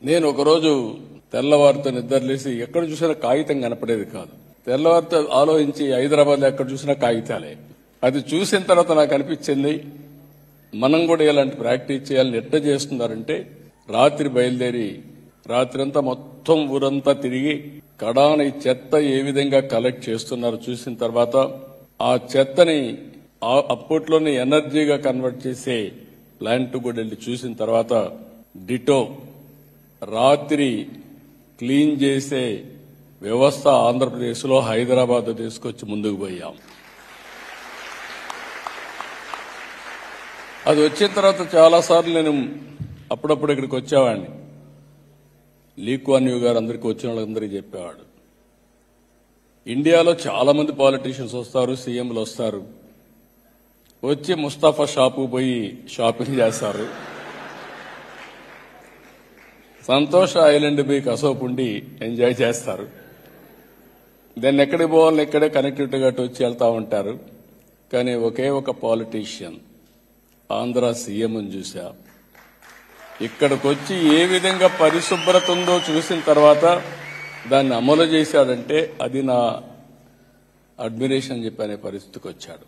నేను ఒకరోజు తెల్లవారితో నిద్రలేసి ఎక్కడ చూసినా కాగితం కనపడేది కాదు. తెల్లవారితో ఆలోచించి హైదరాబాద్లో ఎక్కడ చూసినా కాగితాలే. అది చూసిన తర్వాత నాకు అనిపించింది మనం కూడా ఇలాంటి ప్రాక్టీస్ చేయాలని. ఎట్లా చేస్తున్నారంటే రాత్రి బయలుదేరి రాత్రంతా మొత్తం ఊరంతా తిరిగి కడాన ఈ చెత్త ఏ విధంగా కలెక్ట్ చేస్తున్నారో చూసిన తర్వాత ఆ చెత్తని అప్పట్లోనే ఎనర్జీగా కన్వర్ట్ చేసే ప్లాంట్ కూడా వెళ్ళి చూసిన తర్వాత డిటో రాత్రి క్లీన్ చేసే వ్యవస్థ ఆంధ్రప్రదేశ్లో హైదరాబాద్ తీసుకొచ్చి ముందుకు పోయాం. అది వచ్చిన తర్వాత చాలాసార్లు నేను అప్పుడప్పుడు ఇక్కడికి వచ్చేవాడిని. లీ కువాన్ యూ గారు అందరికీ వచ్చిన వాళ్ళందరికీ చెప్పేవాడు, ఇండియాలో చాలా మంది పాలిటీషియన్స్ వస్తారు, సీఎంలు వస్తారు, వచ్చి ముస్తాఫా షాపు పోయి షాపింగ్ చేస్తారు, సంతోష ఐలాండ్ పోయి కసోపు ఉండి ఎంజాయ్ చేస్తారు, దాన్ని ఎక్కడికి పోవాలని ఇక్కడే కనెక్టివిటీగా వచ్చి వెళ్తా ఉంటారు. కానీ ఒకే ఒక పాలిటీషియన్ ఆంధ్ర సీఎం చూసా, ఇక్కడికి వచ్చి ఏ విధంగా పరిశుభ్రత ఉందో చూసిన తర్వాత దాన్ని అమలు చేశాడంటే అది నా అడ్మిరేషన్ చెప్పనే పరిస్థితికి వచ్చాడు.